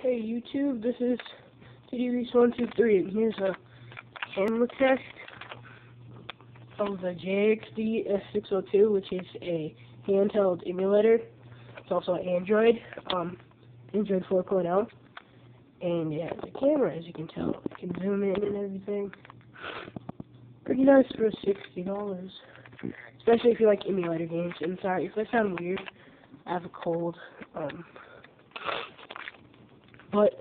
Hey YouTube, this is Jxd S602, and here's a camera test of the Jxd S602, which is a handheld emulator. It's also Android, Android 4.0, and yeah, the camera, as you can tell, you can zoom in and everything. Pretty nice for $60, especially if you like emulator games. And sorry if I sound weird, I have a cold, but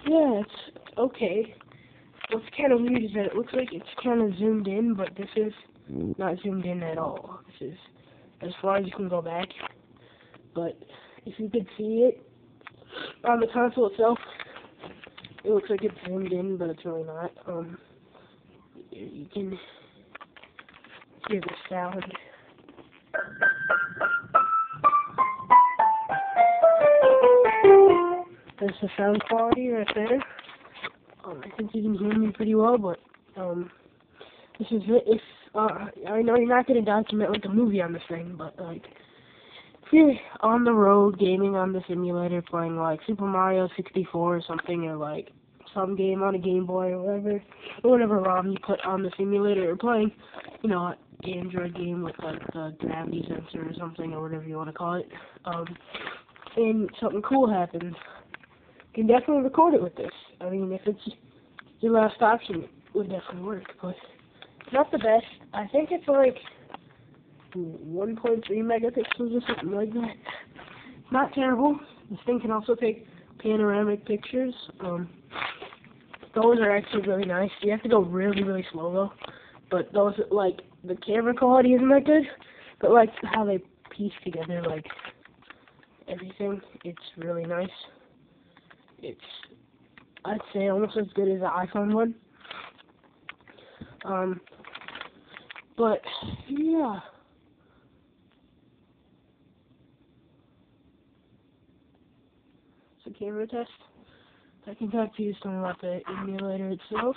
yeah, it's okay. What's kind of weird is that it looks like it's kind of zoomed in, but this is not zoomed in at all. This is as far as you can go back. But if you could see it on the console itself, it looks like it's zoomed in, but it's really not. You can hear the sound. There's the sound quality right there. I think you can hear me pretty well, but this is it. If I know you're not going to document like a movie on this thing, but like if you're on the road gaming on this emulator, playing like Super Mario 64 or something, or like some game on a Game Boy or whatever ROM you put on the simulator, or playing, you know, an Android game with like the gravity sensor or something, or whatever you want to call it, and something cool happens, you can definitely record it with this. I mean, if it's your last option, it would definitely work, but it's not the best. I think it's like 1.3 megapixels or something like that. Not terrible. This thing can also take panoramic pictures. Those are actually really nice. You have to go really, really slow though. But those, like, the camera quality isn't that good, but like how they piece together, like, everything, it's really nice. It's, I'd say, almost as good as the iPhone one. But yeah. It's a camera test. I can talk to you some about the emulator itself.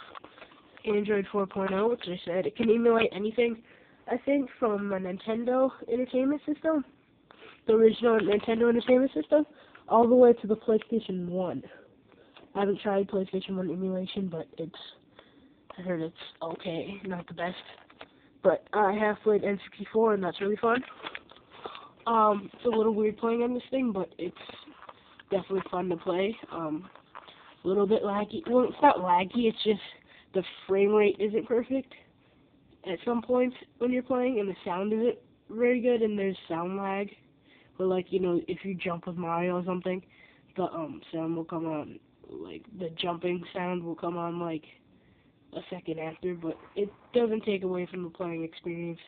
Android 4.0, which I said, it can emulate anything, I think, from a Nintendo Entertainment System, the original Nintendo Entertainment System, all the way to the PlayStation 1. I haven't tried PlayStation 1 emulation, but I heard it's okay, not the best. But I have played N64, and that's really fun. It's a little weird playing on this thing, but it's definitely fun to play. A little bit laggy. Well, it's not laggy, it's just the frame rate isn't perfect at some points when you're playing, and the sound isn't very good, and there's sound lag. Or like, you know, if you jump with Mario or something, the sound will come on, like, the jumping sound will come on, like, a second after, but it doesn't take away from the playing experience.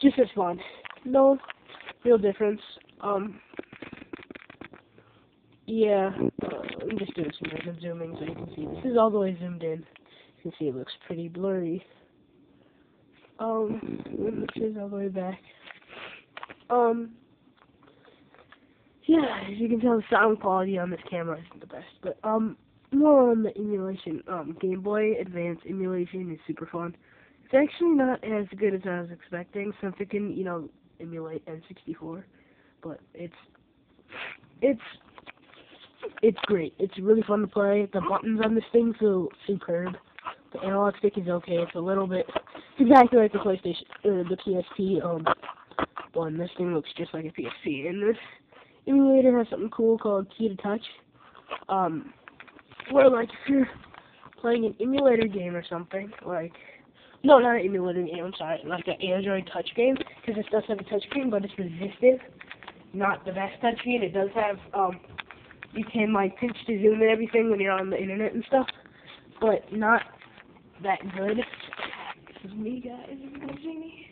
Just as fun. No real difference. Yeah, I'm just doing some random zooming so you can see. This is all the way zoomed in. You can see it looks pretty blurry. This is all the way back. Yeah, as you can tell, the sound quality on this camera isn't the best, but, more on the emulation. Game Boy Advance emulation is super fun. It's actually not as good as I was expecting, since it can, you know, emulate N64, but it's great. It's really fun to play. The buttons on this thing feel superb. The analog stick is okay. It's a little bit, it's exactly like the PlayStation, or the PSP, one. This thing looks just like a PSP, and this emulator has something cool called Key to Touch, where, like, if you're playing an emulator game or something, like, no, not an emulator game, I'm sorry, like an Android touch game, because this does have a touch screen, but it's resistive, not the best touch screen. It does have, you can, like, pinch to zoom and everything when you're on the internet and stuff, but not that good. This is me, guys, you can see me.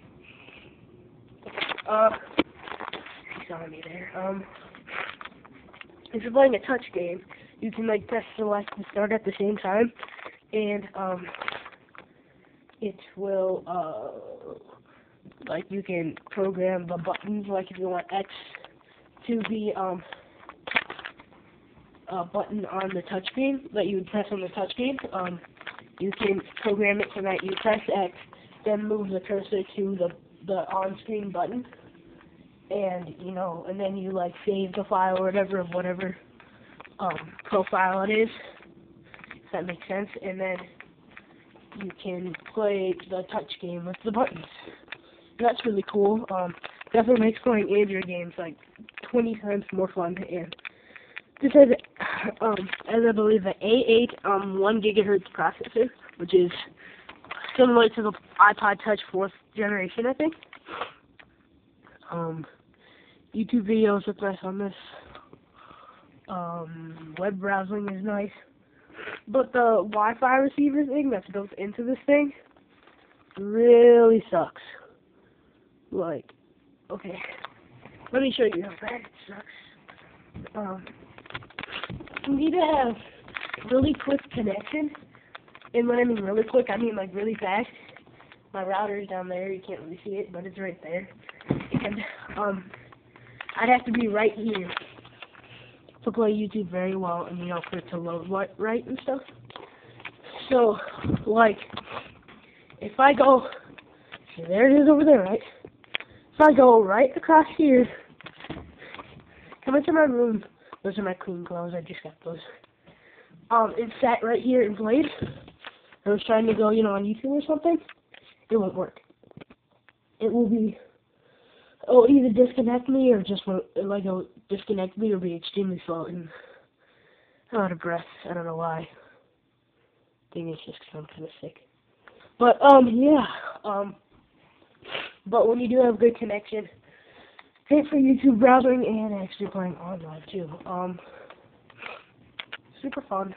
You saw me there. If you're playing a touch game, you can, like, press select and start at the same time, and, it will, like, you can program the buttons, like, if you want X to be, a button on the touchscreen that you would press on the touchscreen, you can program it so that you press X, then move the cursor to the on-screen button, and you know, and then you like save the file or whatever of whatever profile it is, if that makes sense, and then you can play the touch game with the buttons. And that's really cool. Definitely makes playing Android games like 20 times more fun. And this has, as I believe, the A8 1 gigahertz processor, which is similar to the iPod Touch 4th generation, I think. YouTube videos look nice on this. Web browsing is nice. But the Wi-Fi receiver thing that's built into this thing really sucks. Like, okay, let me show you how bad it sucks. You need to have really quick connection. And when I mean really quick, I mean like really fast. My router's down there, you can't really see it, but it's right there. And I'd have to be right here to play YouTube very well, and you know, for it to load right and stuff. So, like, if I go, see, there it is over there, right? If I go right across here, come into my room, those are my clean clothes, I just got those. It sat right here and played. I was trying to go, you know, on YouTube or something. It won't work. It will be, it'll either disconnect me or just, like, it'll disconnect me or be extremely slow, and I'm out of breath. I don't know why. I think it's just because I'm kind of sick. But, yeah. But when you do have good connection, great for YouTube browsing and actually playing online, too. Super fun.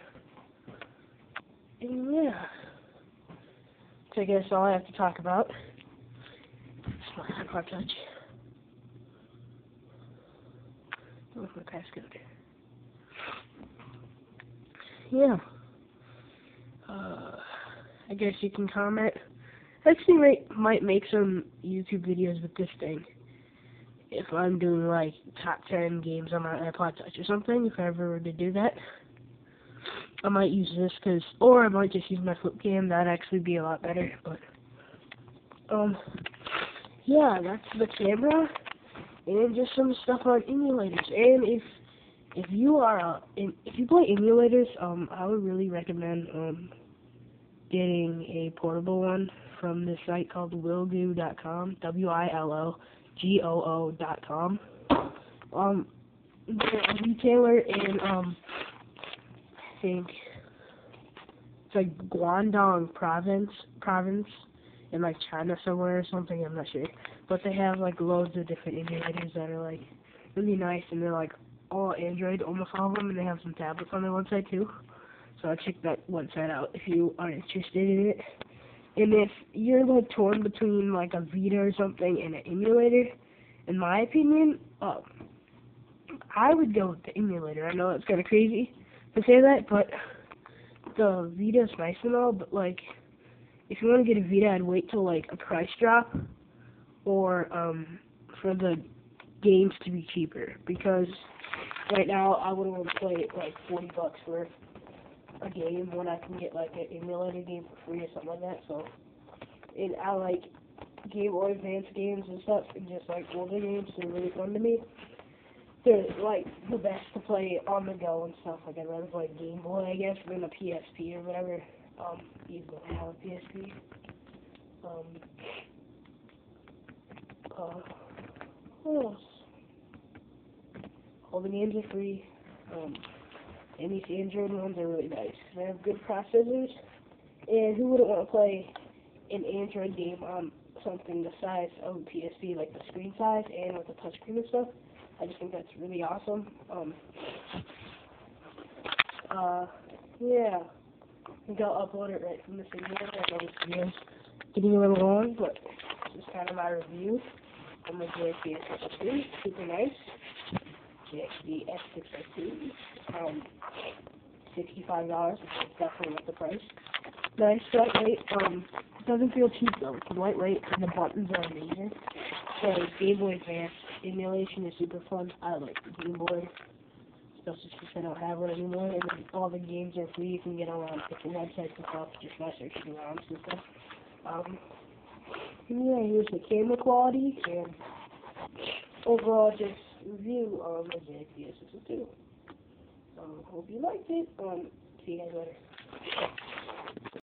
And, yeah. So I guess all I have to talk about is my iPod Touch. With my passcode. Yeah. I guess you can comment. I actually might make some YouTube videos with this thing. If I'm doing like top 10 games on my iPod Touch or something, if I ever were to do that, I might use this or I might just use my flip cam. That'd actually be a lot better. But yeah, that's the camera. And just some stuff on emulators. And if you are if you play emulators, I would really recommend getting a portable one from this site called Willgoo.com. WILOGOO.com. They're a retailer in I think it's like Guangdong province in like China somewhere or something. I'm not sure. But they have like loads of different emulators that are like really nice, and they're like all Android, almost all of them, and they have some tablets on their website too. So I'll check that website out if you are interested in it. And if you're like torn between like a Vita or something and an emulator, in my opinion, I would go with the emulator. I know it's kind of crazy to say that, but the Vita's nice and all, but like if you want to get a Vita, I'd wait till like a price drop, or for the games to be cheaper, because right now I wouldn't want to play like $40 for a game when I can get like an emulator game for free or something like that. So, and I like Game Boy Advance games and stuff, and just like older games, they're really fun to me. They're like the best to play on the go and stuff. Like I'd rather play Game Boy, I guess, than a PSP or whatever. Even though I have a PSP. What else? All the games are free. And these Android ones are really nice. They have good processors. And who wouldn't want to play an Android game on something the size of a PSP, like the screen size and with the touchscreen and stuff? I just think that's really awesome. Yeah. I think I'll upload it right from this video. I know this video's getting a little long, but this is kind of my review on the Jxd S602. Super nice. Jxd S602. $65, which is definitely worth the price. Nice, lightweight. It doesn't feel cheap though. It's lightweight and the buttons are amazing. So Game Boy Advance emulation is super fun. I like the Game Boy, especially since I don't have one anymore. And then all the games are free. You can get them on different websites and stuff, just by searching around and stuff. And yeah, here's the camera quality, and overall just review on the Jxd S602. Hope you liked it. See you guys later.